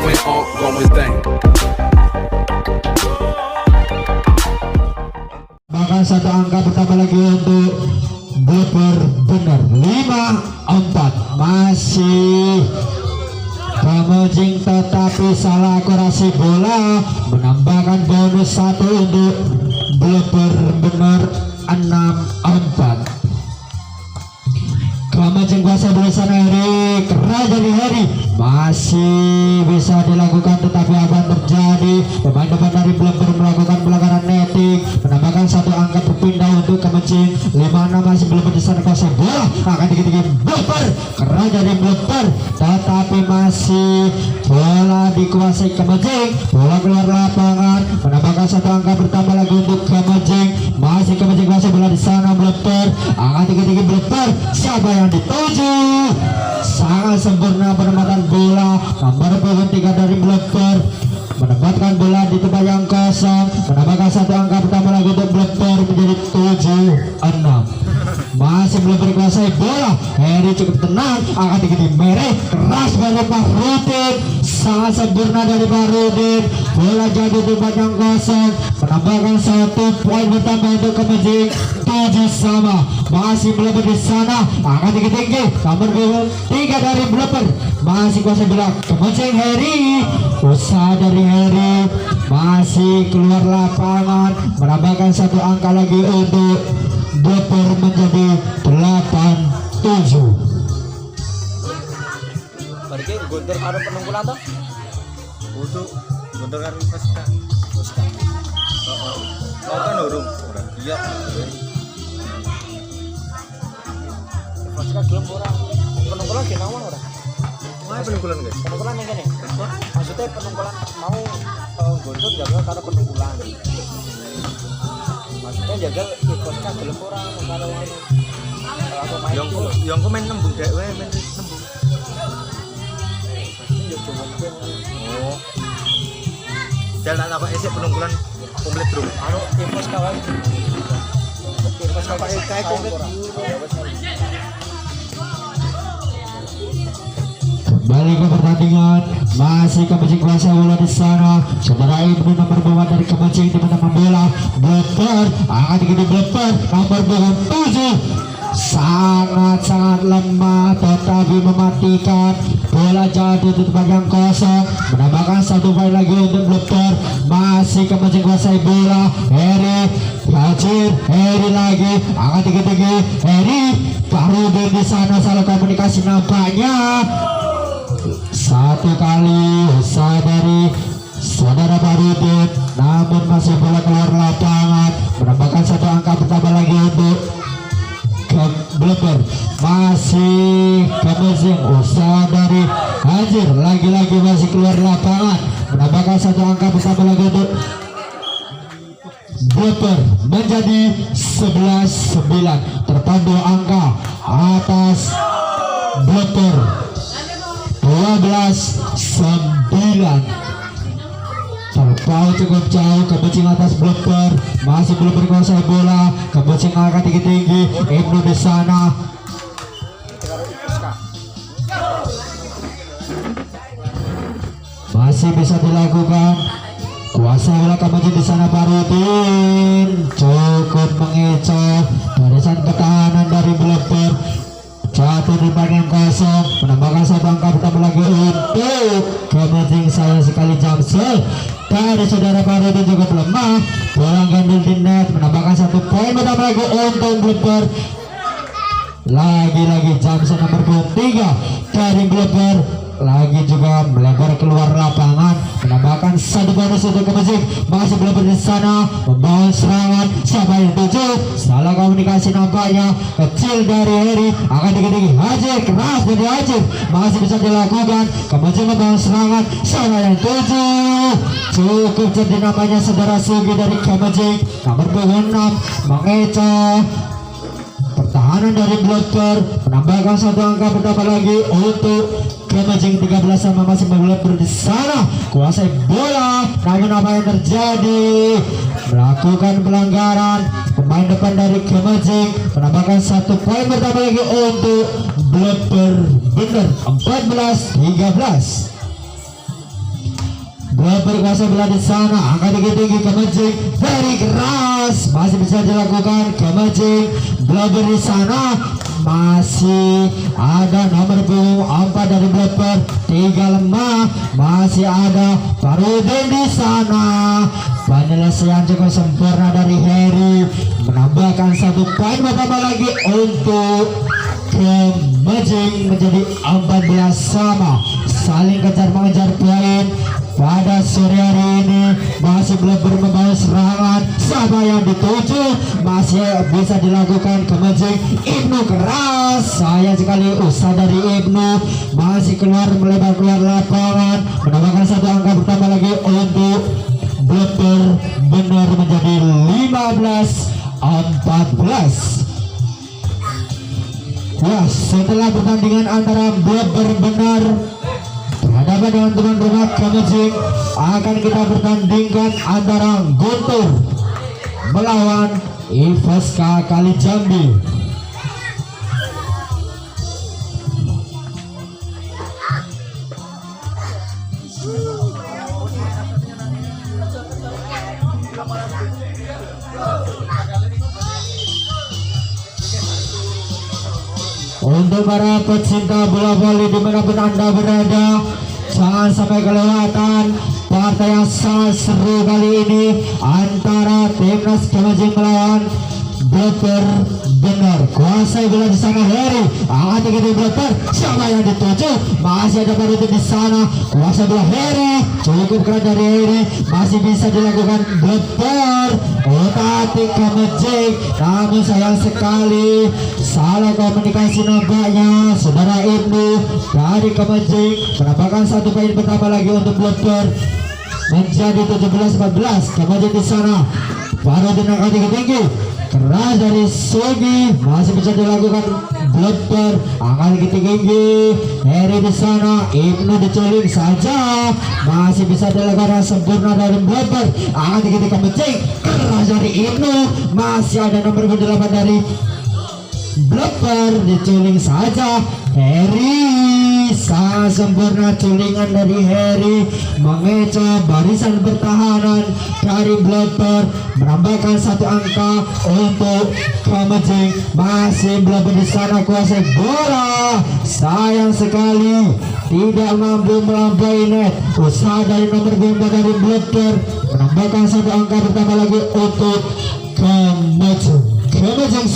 going on, going thing. Maka satu angka pertama lagi untuk blooper benar 5-4 masih Kamojing, tetapi salah akurasi bola menambahkan bonus 1 untuk blooper benar 6-4. Kamojing kuasa bola sana Heri, keras dari Heri masih bisa dilakukan, tetapi apa yang terjadi? Pemain depan dari blooper melakukan pelanggaran netting, menambahkan 1 angka berpindah untuk Kamojing. 5-6 masih belum di sana kuasa bola akan dikit-dikit blooper, keras dari blooper, tetapi masih bola dikuasai Kamojing. Bola keluar lapangan, menambahkan 1 angka bertambah lagi untuk Kamojing. Masih Kamojing kuasa bola di sana blooper, akan dikit-dikit blooper. Siapa yang dituju? Sangat sempurna penempatan bola. Nomor 3 dari blooper menempatkan bola di tempat yang kosong, menambahkan 1 angka pertama lagi untuk blooper menjadi 7-6. Masih belum berkuasai bola. Heri cukup tenang, akan dikit mereh, keras dari Pak Rudin, sangat sempurna dari Pak Rudin. Bola jadi di tempat yang kosong, menambahkan 1 poin bertambah untuk Kamojing. 7 sama. Masih blooper di sana, akan dikit tinggi. Nomor 3 dari blooper masih kuasai bola Kamojing. Heri, usaha dari Heri masih keluar lapangan, menambahkan 1 angka lagi untuk blooper menjadi 8-7. Berarti Guntur karo penunggulan toh? Untuk Guntur karo Pasca. Kan urung. Iya. Pasca gelem ora. Penunggulan ge nawon ora? Mana penunggulan guys? Penunggulan yang kene. Maksudnya penunggulan mau Guntur jaga karo penunggulan. Maksudnya jaga Pasca gelem ora karo Yang main nembung dhewe main nembung. Oh. Jalan apa isih penunggulan komplit bro. Anu infos kawan. Infos kawan kayak komplit. Kembali ke pertandingan, masih Kamojing kuasa bola di sana. Saudara Ibnu nomor 4 dari Kamojing di mana bola blooper, akan dikit blooper nomor 7. Sangat lemah tetapi mematikan. Bola jatuh di tempat yang kosong, menambahkan 1 poin lagi untuk blooper. Masih Kamojing kuasai bola. Heri Hajir, Heri lagi akan tinggi Heri. Baru di sana salah komunikasi nampaknya. 1 kali usaha dari saudara Barudin, namun masih bola keluar lapangan, menambahkan 1 angka bertambah lagi untuk blooper. Masih Kamojing, usaha dari Hajir lagi-lagi masih keluar lapangan, menambahkan 1 angka bertambah lagi untuk blooper menjadi 11-9. Terpandu angka atas blooper 12-9. Terpaut cukup jauh. Kamojing atas blooper, masih belum berkuasai bola. Kamojing akan tinggi-tinggi. Ibnu di sana masih bisa dilakukan. Kuasa bola Kamojing di sana Barudin cukup mengecoh. Barisan pertahanan dari blooper jatuh di bagian kosong, menambahkan 1 angka bertambah lagi untuk Kamojing. Sayang sekali Jamsel dari saudara Barudin cukup lemah. Bola gandul di net, menambahkan 1 poin bertambah lagi untuk blooper. Lagi-lagi Jamsel nomor 3 dari blooper lagi juga melebar keluar lapangan, menambahkan 1 bonus untuk Kamojing. Masih belum di sana membawa serangan. Siapa yang tuju? Salah komunikasi nampaknya. Kecil dari Heri, akan dikit-dikit Hajir, keras dari Hajir, masih bisa dilakukan. Kamojing membawa serangan. Siapa yang tuju? Cukup jadi namanya saudara Sugi dari Kamojing. Nomor 6 mengecoh. Pertahanan dari blooper, menambahkan 1 angka bertambah lagi untuk Kamojing. 13 sama masih blooper di sana kuasai bola. Namun apa yang terjadi? Melakukan pelanggaran. Pemain depan dari Kamojing menambahkan 1 poin bertambah lagi untuk blooper. Benar 14-13. berkuasa bola di sana, angkat tinggi Kemejing dari keras, masih bisa dilakukan Kemejing. Blabber di sana, masih ada nomor punggung 4 dari Blabber, 3 lemah, masih ada Farudin di sana. Penyelesaian cukup sempurna dari Heri, menambahkan 1 poin pertama lagi untuk Kemejing menjadi 14 sama. Saling kejar mengejar poin pada sore hari ini. Masih belum membawa serangan, siapa yang dituju masih bisa dilakukan Kemejing. Ibnu keras, sayang sekali usaha dari Ibnu, masih keluar melebar keluar lapangan, menambahkan 1 angka pertama lagi untuk Blabber benar menjadi 15-14. Ya, setelah pertandingan antara Blabber benar berhadapan dengan tuan rumah Kemejing, akan kita pertandingkan antara Guntur melawan Ivaska Kali Jambi. Untuk para pecinta bola voli dimanapun anda berada, jangan sampai kelewatan partai yang sangat seru kali ini antara timnas Kemejing melawan Blabber benar. Kuasai bola di sana Heri, angkat tinggi Blabber, siapa yang dituju? Masih ada Farudin di sana, kuasai bola Heri, cukup keras dari Heri, masih bisa dilakukan Blabber. Otak Kemejing, namun sayang sekali salah komunikasi nampaknya saudara Ibnu dari Kemejing, menambahkan 1 poin pertama lagi untuk Blabber menjadi 17-14. Kemejing di sana, Farudin angkat tinggi keras dari Sogi, masih bisa dilakukan Blabber, angkat tinggi Heri di sana, Ibnu diculik saja, masih bisa dilakukan sempurna dari Blabber, angkat tinggi Kemejing, keras dari Ibnu, masih ada nomor 8 dari Blabber, diculik saja Heri, sangat sempurna culingan dari Heri, mengecoh barisan pertahanan dari Blabber, menambahkan 1 angka untuk Kemejing. Masih Blabber di sana kuasai bola, sayang sekali tidak mampu melampaui net. Usaha dari nomor 4 dari Blabber, menambahkan 1 angka pertama lagi untuk Kemejing. Kemejing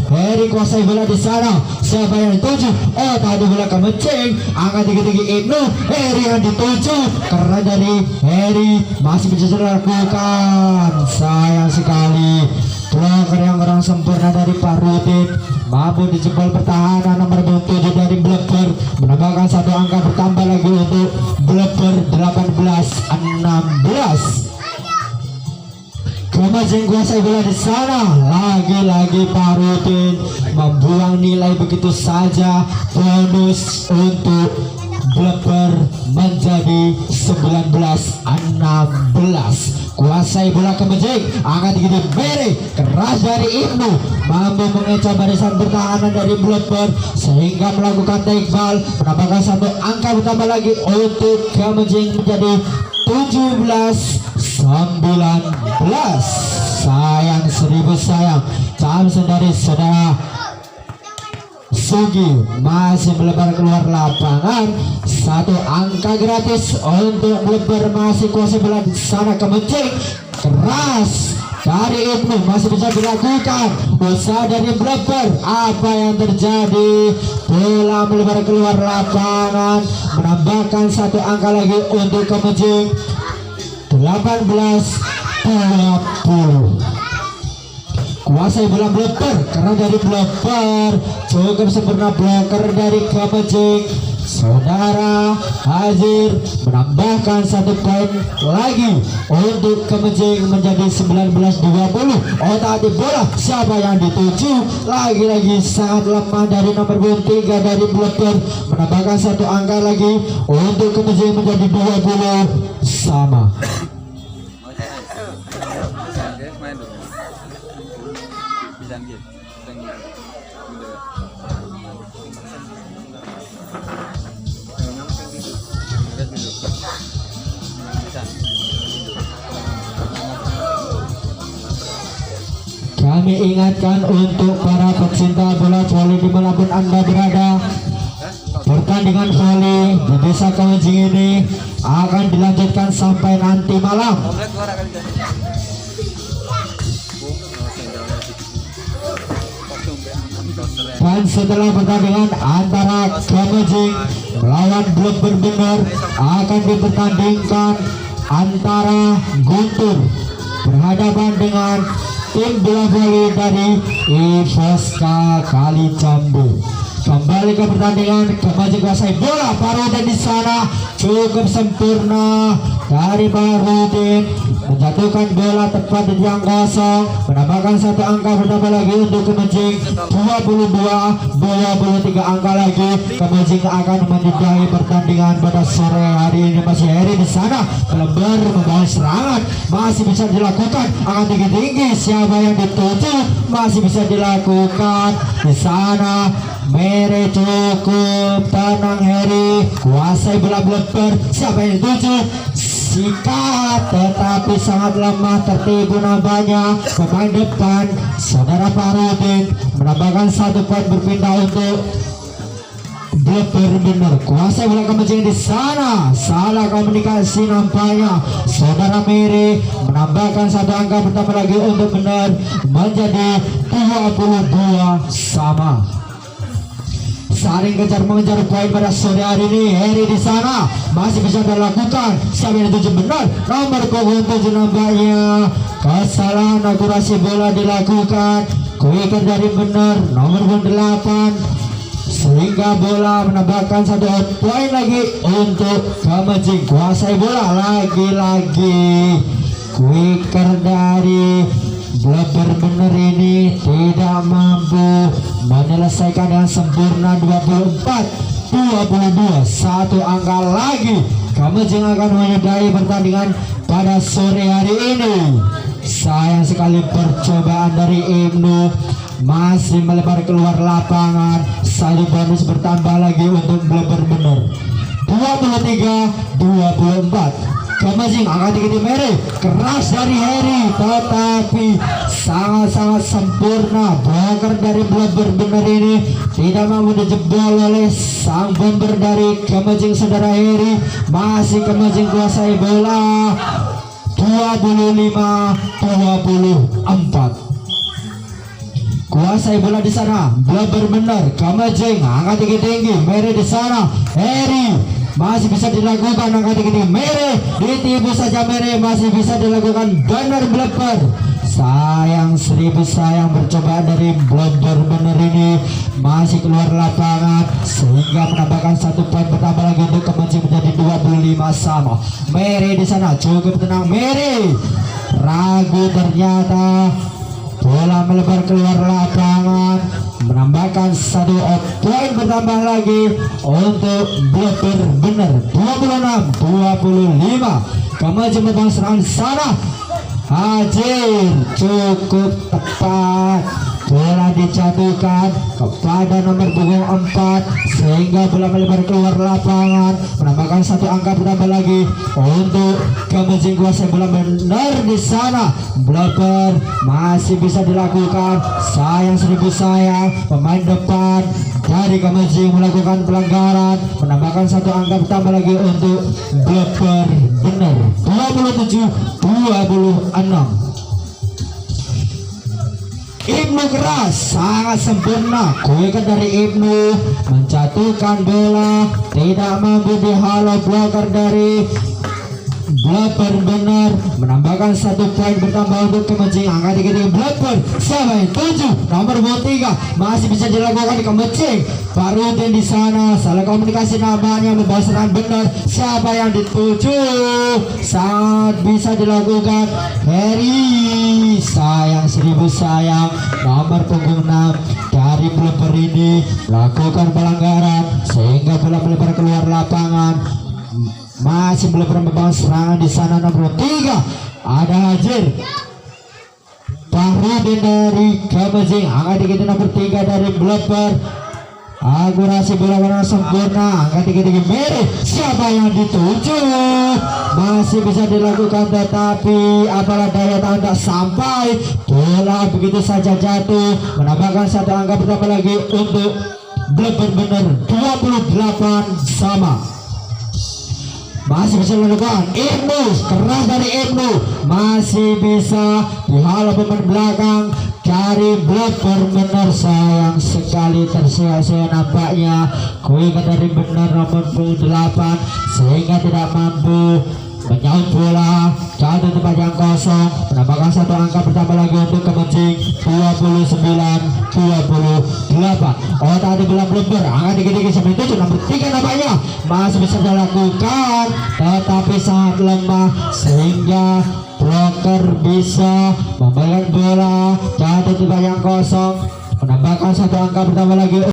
Heri kuasai bola di sana, siapa yang dituju? Oh, tadi bola Kemejing, angkat tinggi Ibnu, Heri yang dituju, karena dari Heri masih bisa dilakukan. Sayang sekali bloker yang kurang sempurna dari Farudin, mampu dijebol pertahanan nomor 7 dari Blabber, menambahkan 1 angka bertambah lagi untuk Blabber 18-16. Kemejing kuasai bola di sana, lagi-lagi Farudin membuang nilai begitu saja. Bonus untuk Blabber menjadi 19-16. Kuasai bola Kemejing, angkat tinggi Mary, keras dari Ibnu, mampu mengecoh barisan pertahanan dari Blabber sehingga melakukan take ball, menambahkan 1 angka bertambah lagi untuk Kemejing menjadi 17-19. Sayang, 1000 sayang. Chance dari saudara Sugi masih melebar keluar lapangan. 1 angka gratis untuk Blabber, masih kuasa bola di sana. Kemejing keras dari Ibnu, masih bisa dilakukan usaha dari Blabber. Apa yang terjadi? Bola melebar keluar lapangan, menambahkan 1 angka lagi untuk Kemejing. 18-20. Kuasai bola Blabber, karena dari Blabber cukup sempurna bloker dari Kemejing. Saudara Hazir menambahkan 1 poin lagi untuk Kemejing menjadi 19-20. Otak di bola, siapa yang dituju? Lagi-lagi sangat lemah dari nomor 3 dari Blabber, menambahkan 1 angka lagi untuk Kemejing menjadi 20 sama. kami ingatkan untuk para pecinta bola voli dimanapun Anda berada, pertandingan voli di Desa Kamajing ini akan dilanjutkan sampai nanti malam. Komplek keluar kali kan. Dan setelah pertandingan antara Kamajing melawan Blok Berbener akan dipertandingkan antara Guntur berhadapan dengan tim bola voli dari IFSK Kalicambu. Kembali ke pertandingan, Kamajing kuasai bola. Farudin di sana cukup sempurna dari Farudin menjatuhkan bola tepat di tiang kosong, menambahkan 1 angka bertambah lagi untuk Kamajing. 23 angka lagi. Kamajing akan menyudahi pertandingan pada sore hari ini. Masih Heri di sana Lembar membawa serangan, masih bisa dilakukan, akan tinggi-tinggi. Siapa yang dituju masih bisa dilakukan di sana. Mere cukup tenang, Heri kuasai bola Bleper. Siapa yang dituju? Sikat, tetapi sangat lemah, tertipu nampaknya pemain depan saudara Farudin. Menambahkan 1 poin berpindah untuk Bleper benar. Kuasai bola Kamajing di sana, salah komunikasi nampaknya saudara Mere. Menambahkan 1 angka bertambah lagi untuk benar, menjadi 22 sama. Saling kejar mengejar poin pada sore hari ini. Heri di sana masih bisa dilakukan. Siapa yang dituju benar? Nomor punggung 7 nampaknya kesalahan akurasi bola dilakukan. Kuikan dari benar nomor punggung 8 sehingga bola menambahkan 1 poin lagi untuk Kamajing. Kuasai bola lagi-lagi. Quicker dari Bleper bener ini tidak mampu menyelesaikan dengan sempurna. 24-22, 1 angka lagi. Kamajing akan menyudahi pertandingan pada sore hari ini. Sayang sekali percobaan dari Ibnu masih melebar keluar lapangan. 1 bonus bertambah lagi untuk Bleper bener. 23-24. Kamajing akan tinggi Mere, keras dari Heri, tetapi sangat-sangat sempurna. Bloker dari Bleper bener ini tidak mampu dijebol oleh sang bomber dari Kamajing saudara Heri. Masih Kamajing kuasai bola. 25-24. Kuasai bola di sana, Bleper bener. Kamajing angkat tinggi-tinggi, Mere di sana, Heri masih bisa dilakukan, angkat tinggi Mere, ditipu saja Mere, masih bisa dilakukan benar Bleper. Sayang, 1000 sayang percobaan dari Bleper bener ini masih keluar lapangan sehingga menambahkan 1 poin bertambah lagi untuk Kamajing menjadi 25 sama. Mere di sana cukup tenang, Mere ragu ternyata. Bola melebar keluar lapangan, menambahkan 1 poin bertambah lagi untuk Bleper bener. 26-25. Kamajing membangun serangan di sana. Hajir cukup tepat. Bola dijatuhkan kepada nomor punggung 4 sehingga bola melebar keluar lapangan, menambahkan 1 angka bertambah lagi untuk Kamajing. Kuasai bola benar di sana. Bleper masih bisa dilakukan. Sayang, 1000 sayang pemain depan dari Kamajing melakukan pelanggaran, menambahkan 1 angka bertambah lagi untuk Bleper benar. 27-26. Ibnu keras, sangat sempurna. Kuikan dari Ibnu menjatuhkan bola, tidak mampu dihalau bloker dari Bleper benar, menambahkan 1 poin bertambah untuk Kamajing. Angkat tinggi Bleper, siapa yang tuju? Nomor 3 masih bisa dilakukan di Kamajing. Farudin di sana, salah komunikasi namanya, membawa serangan benar. Siapa yang dituju? Sangat bisa dilakukan Heri. Sayang, 1000 sayang nomor punggung 6 dari Bleper ini melakukan pelanggaran sehingga bola melebar keluar lapangan. Masih belum pernah membangun serangan di sana. Nomor 3 ada Hajir. Farudin dari Kamajing. Angkat tinggi nomor 3 dari Bleper. Akurasi bola sempurna. Angkat tinggi Mere. Siapa yang dituju? masih bisa dilakukan, tetapi apalah daya tahan tak sampai, bola begitu saja jatuh, menambahkan satu angka bertambah lagi untuk benar-benar 28 sama. Masih bisa dilakukan Ibnu, keras dari Ibnu, masih bisa dihalau pemain belakang dari blok, benar sayang sekali tersia-sia nampaknya kuingkat dari benar nomor 28 sehingga tidak mampu menyaut bola, jatuh tempat yang kosong, menambahkan satu angka bertambah lagi untuk kemencing 29-28. Oh tadi belum angka dikit-dikit sampai 7 nomor 3 nampaknya masih bisa dilakukan, tetapi sangat lemah sehingga bloker bisa memberikan bola jatuh tempat yang kosong, menambahkan satu angka bertambah lagi